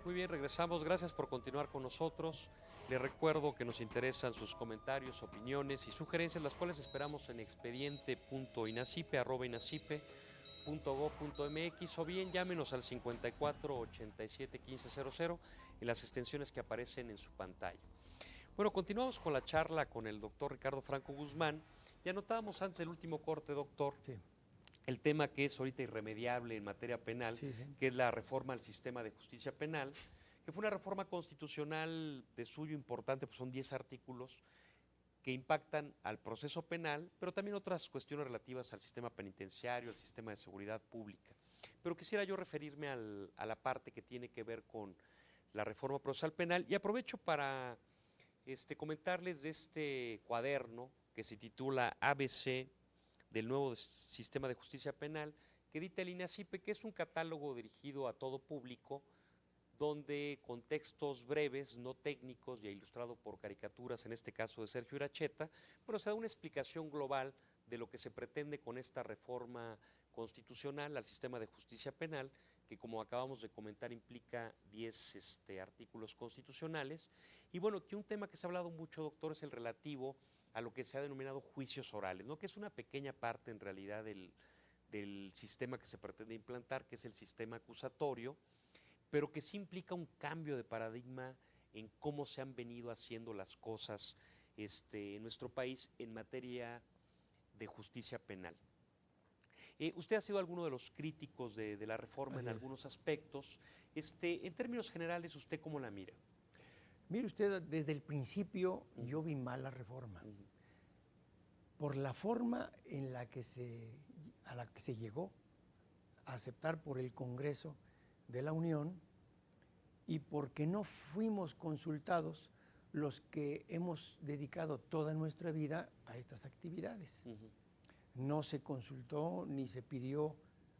Muy bien, regresamos. Gracias por continuar con nosotros. Les recuerdo que nos interesan sus comentarios, opiniones y sugerencias, las cuales esperamos en expediente.inacipe@inacipe.gov.mx o bien llámenos al 54 87 1500 en las extensiones que aparecen en su pantalla. Bueno, continuamos con la charla con el doctor Ricardo Franco Guzmán. Ya notábamos antes del último corte, doctor, Sí. el tema que es ahorita irremediable en materia penal, Sí, sí. que es la reforma al sistema de justicia penal, que fue una reforma constitucional de suyo importante, pues son 10 artículos que impactan al proceso penal, pero también otras cuestiones relativas al sistema penitenciario, al sistema de seguridad pública. Pero quisiera yo referirme a la parte que tiene que ver con la reforma procesal penal y aprovecho para comentarles de este cuaderno que se titula ABC del nuevo sistema de justicia penal que edita el INACIPE, que es un catálogo dirigido a todo público, donde con textos breves, no técnicos y ilustrado por caricaturas, en este caso de Sergio Iracheta, pero se da una explicación global de lo que se pretende con esta reforma constitucional al sistema de justicia penal, que como acabamos de comentar implica 10 artículos constitucionales. Y bueno, que un tema que se ha hablado mucho, doctor, es el relativo a lo que se ha denominado juicios orales, ¿no? Que es una pequeña parte en realidad del sistema que se pretende implantar, que es el sistema acusatorio, pero que sí implica un cambio de paradigma en cómo se han venido haciendo las cosas en nuestro país en materia de justicia penal. Usted ha sido alguno de los críticos de la reforma en algunos aspectos. En términos generales, ¿usted cómo la mira? Mire usted, desde el principio yo vi mal la reforma. Por la forma en la que a la que se llegó a aceptar por el Congreso de la Unión y porque no fuimos consultados los que hemos dedicado toda nuestra vida a estas actividades. No se consultó ni se pidió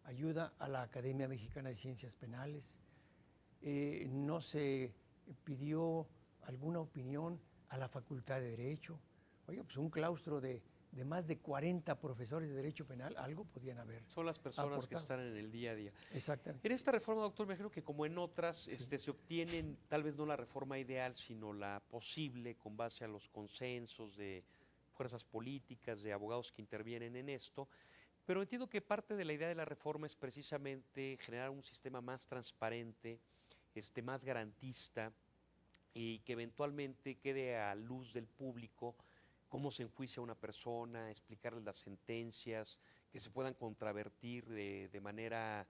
ayuda a la Academia Mexicana de Ciencias Penales, no se pidió alguna opinión a la Facultad de Derecho. Oiga, pues un claustro de más de 40 profesores de Derecho Penal, algo podían haber Son las personas aportado. que están en el día a día. Exactamente. En esta reforma, doctor, me imagino que como en otras, Sí. se obtienen tal vez no la reforma ideal, sino la posible con base a los consensos de fuerzas políticas, de abogados que intervienen en esto. Pero entiendo que parte de la idea de la reforma es precisamente generar un sistema más transparente, más garantista y que eventualmente quede a luz del público cómo se enjuicia a una persona, explicarles las sentencias, que se puedan contravertir de manera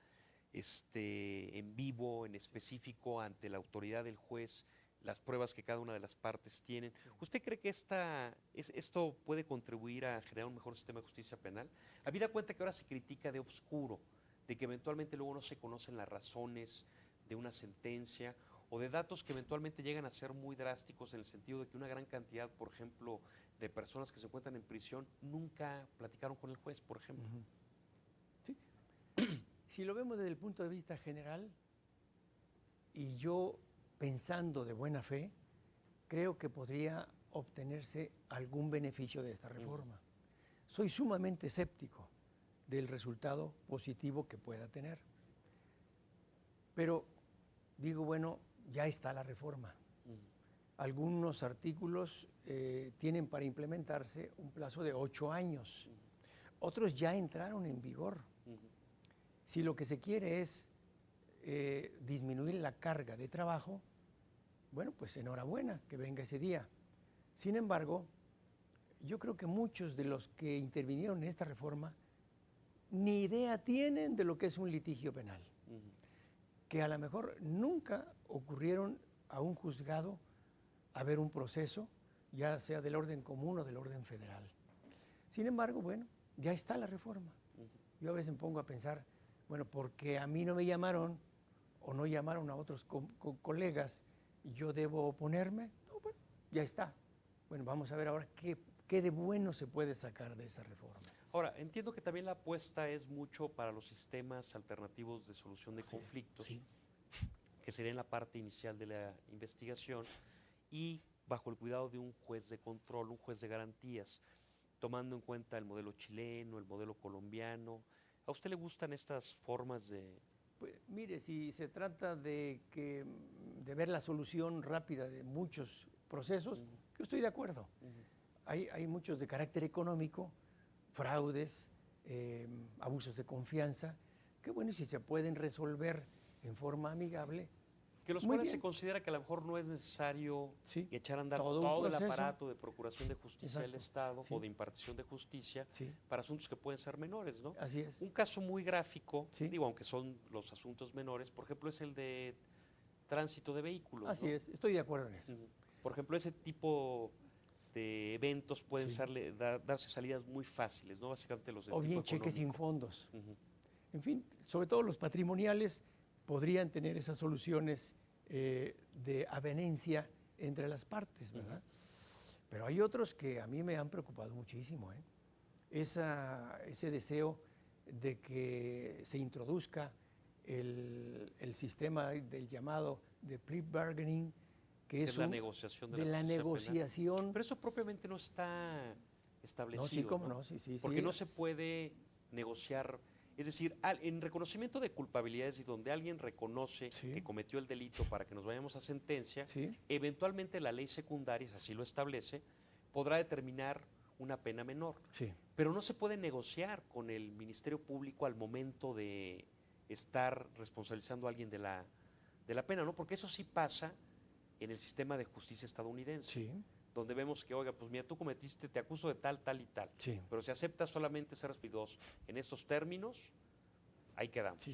en vivo, en específico, ante la autoridad del juez, las pruebas que cada una de las partes tienen. ¿Usted cree que esto puede contribuir a generar un mejor sistema de justicia penal? Habida cuenta que ahora se critica de obscuro, de que eventualmente luego no se conocen las razones de una sentencia o de datos que eventualmente llegan a ser muy drásticos en el sentido de que una gran cantidad, por ejemplo, de personas que se encuentran en prisión nunca platicaron con el juez, por ejemplo. Sí. Si lo vemos desde el punto de vista general, y yo pensando de buena fe, creo que podría obtenerse algún beneficio de esta reforma. Soy sumamente escéptico del resultado positivo que pueda tener. Pero digo, bueno, ya está la reforma. Algunos artículos tienen para implementarse un plazo de 8 años. Otros ya entraron en vigor. Si lo que se quiere es disminuir la carga de trabajo, bueno, pues enhorabuena que venga ese día. Sin embargo, yo creo que muchos de los que intervinieron en esta reforma ni idea tienen de lo que es un litigio penal, que a lo mejor nunca ocurrieron a un juzgado a ver un proceso, ya sea del orden común o del orden federal. Sin embargo, bueno, ya está la reforma. Yo a veces me pongo a pensar, bueno, porque a mí no me llamaron o no llamaron a otros colegas, ¿yo debo oponerme? No, bueno, ya está. Bueno, vamos a ver ahora qué de bueno se puede sacar de esa reforma. Ahora, entiendo que también la apuesta es mucho para los sistemas alternativos de solución de conflictos, que sería en la parte inicial de la investigación, y bajo el cuidado de un juez de control, un juez de garantías, tomando en cuenta el modelo chileno, el modelo colombiano. ¿A usted le gustan estas formas de...? Pues, mire, si se trata de ver la solución rápida de muchos procesos, yo estoy de acuerdo. Hay muchos de carácter económico, fraudes, abusos de confianza, que bueno, si se pueden resolver en forma amigable. Que los cuales se considera que a lo mejor no es necesario echar a andar todo el aparato de procuración de justicia del Estado o de impartición de justicia para asuntos que pueden ser menores, ¿no? Así es. Un caso muy gráfico, digo, aunque son los asuntos menores, por ejemplo, es el de tránsito de vehículos. Así ¿no? es, estoy de acuerdo en eso. Por ejemplo, ese tipo de eventos pueden darse salidas muy fáciles, ¿no? Básicamente los de o tipo bien económico. cheques sin fondos. En fin, sobre todo los patrimoniales podrían tener esas soluciones de avenencia entre las partes, ¿verdad? Pero hay otros que a mí me han preocupado muchísimo, ese deseo de que se introduzca el sistema del llamado de plea bargaining, que es la negociación de la negociación. Penal. Pero eso propiamente no está establecido. No, sí, cómo no, sí. Porque no se puede negociar. Es decir, en reconocimiento de culpabilidades y donde alguien reconoce que cometió el delito para que nos vayamos a sentencia, eventualmente la ley secundaria, si así lo establece, podrá determinar una pena menor. Pero no se puede negociar con el Ministerio Público al momento de estar responsabilizando a alguien de la pena, ¿no? Porque eso sí pasa en el sistema de justicia estadounidense. Donde vemos que, oiga, pues mira, tú cometiste, te acuso de tal, tal y tal. Pero si aceptas solamente ser responsabilidad en estos términos, ahí quedamos.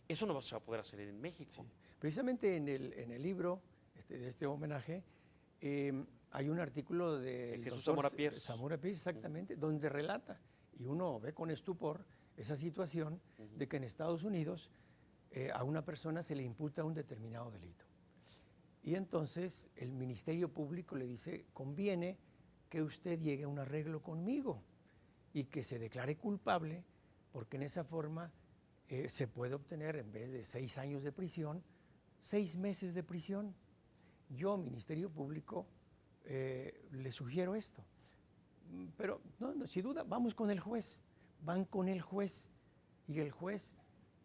Eso no se va a poder hacer en México. Precisamente en el libro de este homenaje hay un artículo de Jesús Zamora Pierce. Zamora Pierce, exactamente, donde relata, y uno ve con estupor esa situación de que en Estados Unidos a una persona se le imputa un determinado delito. Y entonces el Ministerio Público le dice, conviene que usted llegue a un arreglo conmigo y que se declare culpable, porque en esa forma se puede obtener, en vez de 6 años de prisión, 6 meses de prisión. Yo, Ministerio Público, le sugiero esto. Pero, no, sin duda, vamos con el juez. Van con el juez y el juez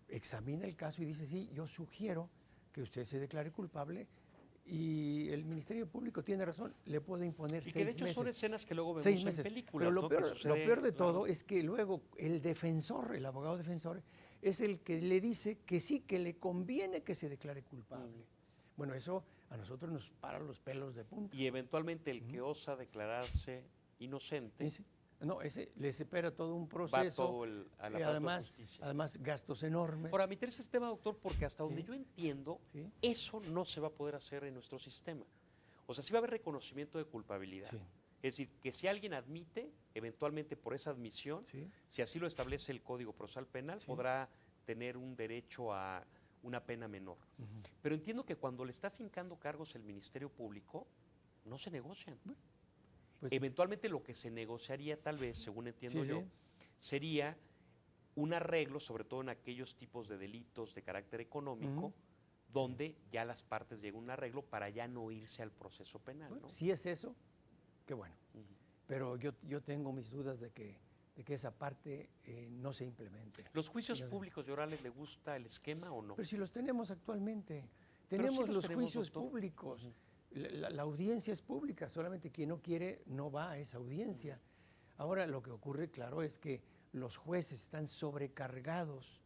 examina el caso y dice, sí, yo sugiero que usted se declare culpable. Y el Ministerio Público tiene razón, le puede imponer 6 meses. Y que de hecho son escenas que luego vemos 6 meses. en películas. Pero lo peor de todo es que luego el defensor, el abogado defensor, es el que le dice que sí, que le conviene que se declare culpable. Bueno, eso a nosotros nos para los pelos de punta. Y eventualmente el que osa declararse inocente... Ese les espera todo un proceso. Va todo a la además gastos enormes. Ahora, me interesa este tema, doctor, porque hasta donde yo entiendo, eso no se va a poder hacer en nuestro sistema. O sea, sí va a haber reconocimiento de culpabilidad. Es decir, que si alguien admite, eventualmente por esa admisión, si así lo establece el Código Procesal Penal, podrá tener un derecho a una pena menor. Ujú. Pero entiendo que cuando le está fincando cargos el Ministerio Público, no se negocian. Pues, Eventualmente lo que se negociaría, tal vez, según entiendo sí, yo, sí. sería un arreglo, sobre todo en aquellos tipos de delitos de carácter económico, Ujú. donde ya las partes lleguen a un arreglo para ya no irse al proceso penal, Bueno, ¿no? si es eso, qué bueno. Ujú. Pero yo tengo mis dudas de que esa parte no se implemente. ¿Los juicios Y no- públicos y orales le gusta el esquema o no? Pero si los tenemos actualmente, Pero sí tenemos los tenemos, juicios doctor. públicos, Ujú. la audiencia es pública, solamente quien no quiere no va a esa audiencia. Ahora lo que ocurre, claro, es que los jueces están sobrecargados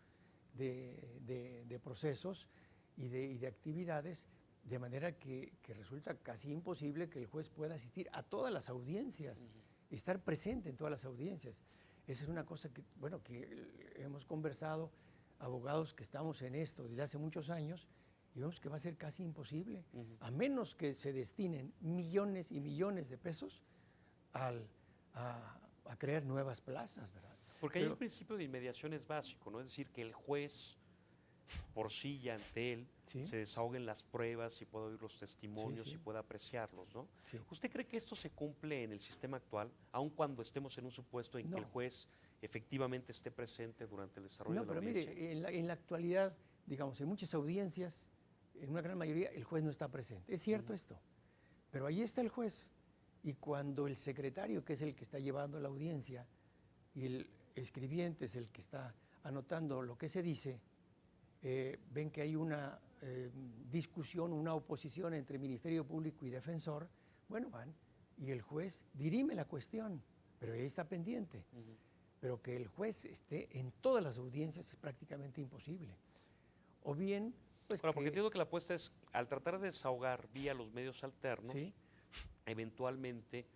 de procesos y de actividades, de manera que resulta casi imposible que el juez pueda asistir a todas las audiencias, estar presente en todas las audiencias. Esa es una cosa que, bueno, que hemos conversado, abogados que estamos en esto desde hace muchos años, y vemos que va a ser casi imposible, Ujú. a menos que se destinen millones y millones de pesos al, a crear nuevas plazas, ¿verdad? Porque ahí el Pero, principio de inmediación es básico, ¿no? Es decir, que el juez por sí y ante él sí, se desahoguen las pruebas y pueda oír los testimonios sí. y pueda apreciarlos, ¿no? Sí. ¿Usted cree que esto se cumple en el sistema actual, aun cuando estemos en un supuesto en que el No. juez efectivamente esté presente durante el desarrollo No, de la pero audiencia? mire, en la actualidad, digamos, en muchas audiencias, en una gran mayoría, el juez no está presente. Es cierto esto, pero ahí está el juez. Y cuando el secretario, que es el que está llevando la audiencia, y el escribiente es el que está anotando lo que se dice, ven que hay una discusión, una oposición entre Ministerio Público y defensor, bueno, van y el juez dirime la cuestión, pero ahí está pendiente. Ujú. Pero que el juez esté en todas las audiencias es prácticamente imposible. O bien, pues Ahora, porque que, entiendo que la apuesta es, al tratar de desahogar vía los medios alternos, sí, eventualmente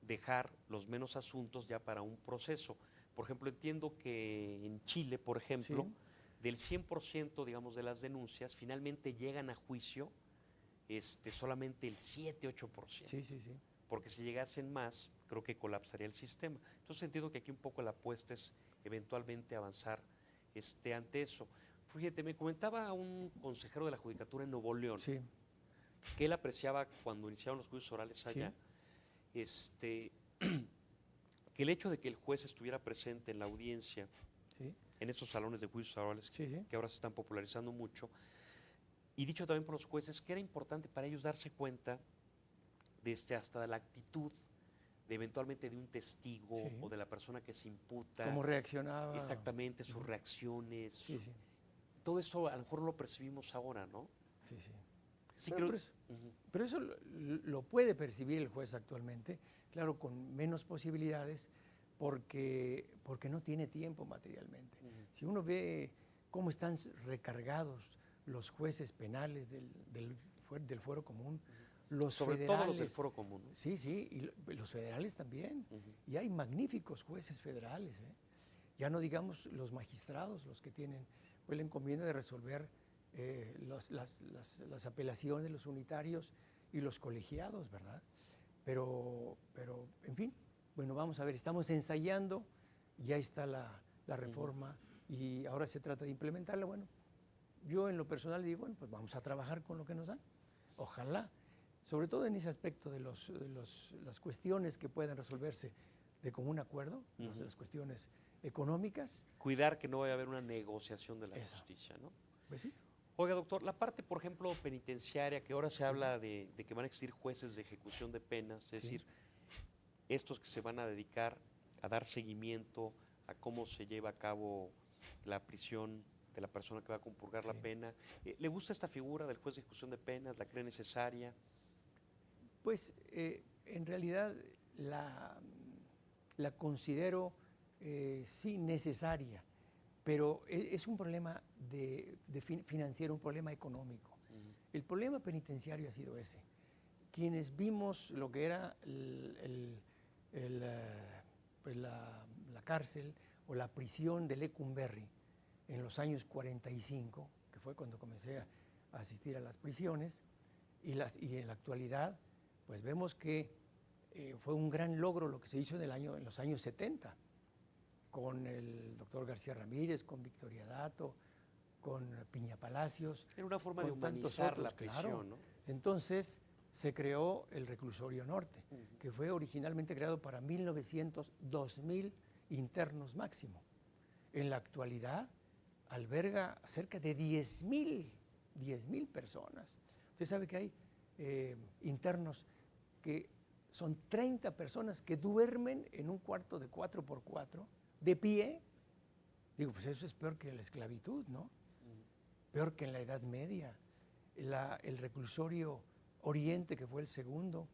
dejar los menos asuntos ya para un proceso. Por ejemplo, entiendo que en Chile, por ejemplo, sí, del 100%, digamos, de las denuncias, finalmente llegan a juicio solamente el 7-8%. sí, sí, sí. Porque si llegasen más, creo que colapsaría el sistema. Entonces entiendo que aquí un poco la apuesta es eventualmente avanzar ante eso. Fíjate, me comentaba un consejero de la Judicatura en Nuevo León Sí, que él apreciaba cuando iniciaron los juicios orales allá, sí, este, que el hecho de que el juez estuviera presente en la audiencia, sí, en esos salones de juicios orales sí, sí. que ahora se están popularizando mucho, y dicho también por los jueces, que era importante para ellos darse cuenta hasta de la actitud de eventualmente de un testigo Sí. o de la persona que se imputa, ¿Cómo reaccionaba? exactamente sus Ujú. reacciones, Sí, sí, todo eso a lo mejor no lo percibimos ahora, ¿no? sí, sí. Sí Pero, creo. pero eso, Ujú, pero eso lo puede percibir el juez actualmente, claro, con menos posibilidades, porque no tiene tiempo materialmente. ujú. Si uno ve cómo están recargados los jueces penales del fuero común, los Sobre todo los del federales, Foro Común, ¿no? sí, sí, y los federales también. Ujú. Y hay magníficos jueces federales, ¿eh? Ya no digamos los magistrados, los que tienen pues, la encomienda de resolver las apelaciones, los unitarios y los colegiados, ¿verdad? Pero, en fin, bueno, vamos a ver, estamos ensayando, ya está la reforma y ahora se trata de implementarla. Bueno, yo en lo personal digo, bueno, pues vamos a trabajar con lo que nos dan. Ojalá, sobre todo en ese aspecto de las cuestiones que puedan resolverse de común acuerdo, las cuestiones económicas, Cuidar que no vaya a haber una negociación de la Eso. justicia, ¿no? pues sí, Oiga, doctor, la parte, por ejemplo, penitenciaria, que ahora se habla de que van a existir jueces de ejecución de penas, es Sí. decir, estos que se van a dedicar a dar seguimiento a cómo se lleva a cabo la prisión de la persona que va a compurgar la Sí. pena. ¿Le gusta esta figura del juez de ejecución de penas? ¿La cree necesaria? Pues en realidad la considero sí necesaria, pero es un problema financiero, un problema económico. Ujú. El problema penitenciario ha sido ese. Quienes vimos lo que era pues la cárcel o la prisión de Lecumberri en los años 45, que fue cuando comencé a asistir a las prisiones, y en la actualidad, pues vemos que fue un gran logro lo que se hizo en los años 70, con el doctor García Ramírez, con Victoria Dato, con Piña Palacios. Era una forma de con tantos humanizar otros, la prisión, claro. ¿no? Entonces se creó el reclusorio norte, que fue originalmente creado para 1900, 2000 internos máximo. En la actualidad alberga cerca de 10,000 personas. Usted sabe que hay internos que son 30 personas que duermen en un cuarto de 4x4, de pie. Digo, pues eso es peor que la esclavitud, ¿no? Peor que en la Edad Media. El reclusorio Oriente, que fue el segundo,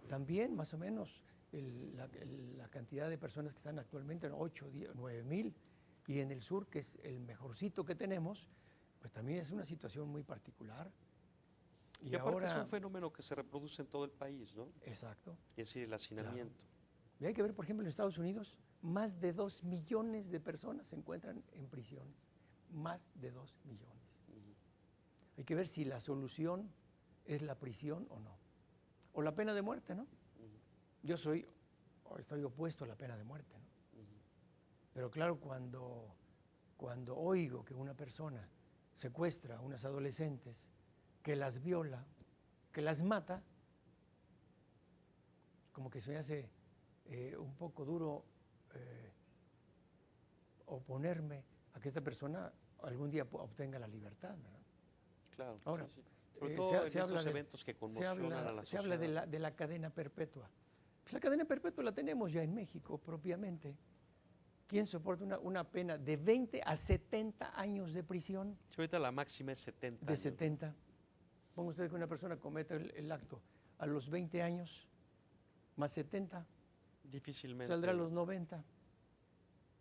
también más o menos la cantidad de personas que están actualmente en 8, 10, 9,000. Y en el sur, que es el mejorcito que tenemos, pues también es una situación muy particular. Y aparte es un fenómeno que se reproduce en todo el país, ¿no? Exacto. Es decir, el hacinamiento. Claro. Y hay que ver, por ejemplo, en Estados Unidos, más de 2 millones de personas se encuentran en prisiones. Más de 2 millones. Hay que ver si la solución es la prisión o no. O la pena de muerte, ¿no? Yo estoy opuesto a la pena de muerte, ¿no? Pero claro, cuando oigo que una persona secuestra a unas adolescentes, que las viola, que las mata, como que se me hace un poco duro oponerme a que esta persona algún día obtenga la libertad, ¿verdad? Claro. Ahora, sí. Sobre todo en se habla estos eventos que conmocionan a la sociedad. Se habla de la cadena perpetua. Pues la cadena perpetua la tenemos ya en México propiamente. ¿Quién soporta una pena de 20 a 70 años de prisión? Sí, ahorita la máxima es 70 de años. 70. Ponga usted que una persona cometa el acto a los 20 años, más 70, difícilmente saldrá a los 90.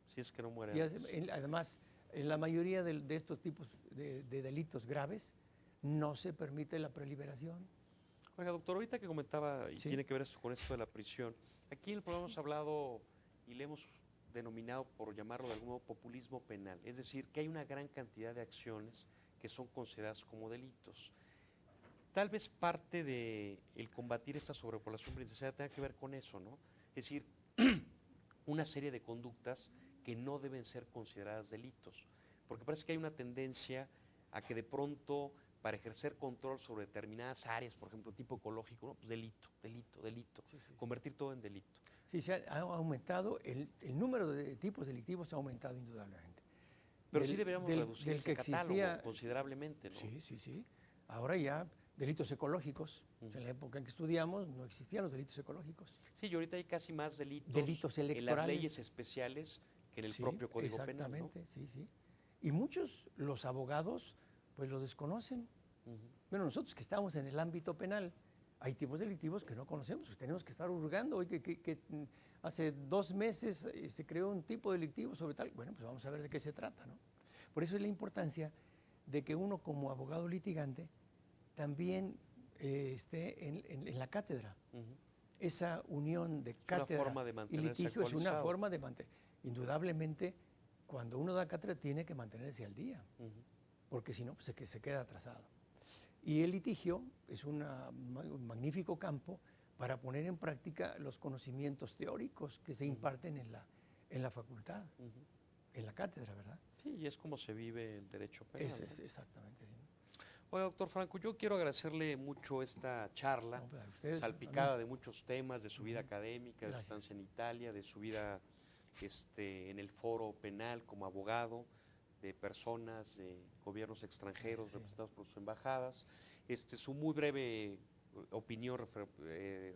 Si es que no muere Y antes. además, en la mayoría de estos tipos de delitos graves, no se permite la preliberación. Oiga, doctor, ahorita que comentaba, y Sí. tiene que ver esto con esto de la prisión, aquí en el programa hemos hablado y le hemos denominado, por llamarlo de algún modo, populismo penal. Es decir, que hay una gran cantidad de acciones que son consideradas como delitos. Tal vez parte de el combatir esta sobrepoblación penitenciaria tenga que ver con eso, ¿no? Es decir, una serie de conductas que no deben ser consideradas delitos, porque parece que hay una tendencia a que de pronto, para ejercer control sobre determinadas áreas, por ejemplo, tipo ecológico, ¿no? Pues delito, Sí. convertir todo en delito. Sí, se ha aumentado, el número de tipos delictivos ha aumentado indudablemente. Pero sí deberíamos reducir del ese que catálogo existía, considerablemente, ¿no? Sí. Ahora ya delitos ecológicos. En la época en que estudiamos no existían los delitos ecológicos. Sí, y ahorita hay casi más delitos electorales. en las leyes especiales que en el propio Código Penal, ¿no? Exactamente, sí. Y muchos, los abogados, pues los desconocen. Bueno, nosotros que estamos en el ámbito penal, hay tipos delictivos que no conocemos, pues tenemos que estar hurgando. Hoy que hace 2 meses se creó un tipo delictivo sobre tal, bueno, pues vamos a ver de qué se trata, ¿no? Por eso es la importancia de que uno como abogado litigante también esté en la cátedra. Esa unión de cátedra y litigio es una forma de mantener. Indudablemente, cuando uno da cátedra tiene que mantenerse al día, porque si no, pues se queda atrasado. Y el litigio es un magnífico campo para poner en práctica los conocimientos teóricos que se imparten en la facultad, en la cátedra, ¿verdad? Sí, y es como se vive el derecho penal. Es exactamente, sí. Oye, doctor Franco, yo quiero agradecerle mucho esta charla, No, pues a ustedes, salpicada de muchos temas, de su vida académica, de su Gracias. estancia en Italia, de su vida en el foro penal como abogado, de personas, de gobiernos extranjeros representados por sus embajadas, su muy breve opinión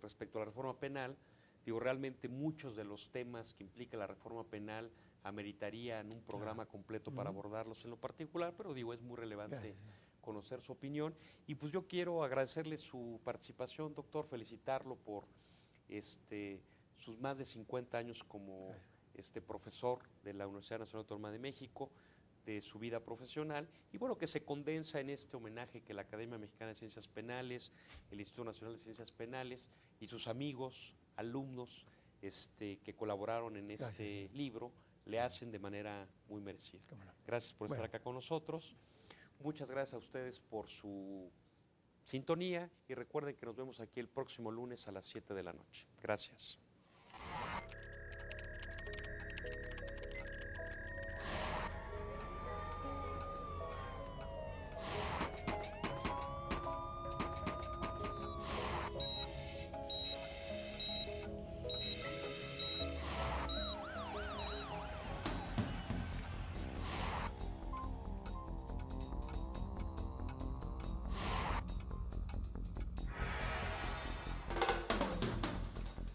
respecto a la reforma penal. Digo, realmente muchos de los temas que implica la reforma penal ameritarían un programa completo para abordarlos en lo particular, pero digo, es muy relevante conocer su opinión. Y pues yo quiero agradecerle su participación, doctor, felicitarlo por sus más de 50 años como profesor de la Universidad Nacional Autónoma de México, de su vida profesional, y bueno, que se condensa en este homenaje que la Academia Mexicana de Ciencias Penales, el Instituto Nacional de Ciencias Penales y sus amigos, alumnos que colaboraron en este libro, le hacen de manera muy merecida. Gracias por estar acá con nosotros. Muchas gracias a ustedes por su sintonía y recuerden que nos vemos aquí el próximo lunes a las 7 de la noche. Gracias.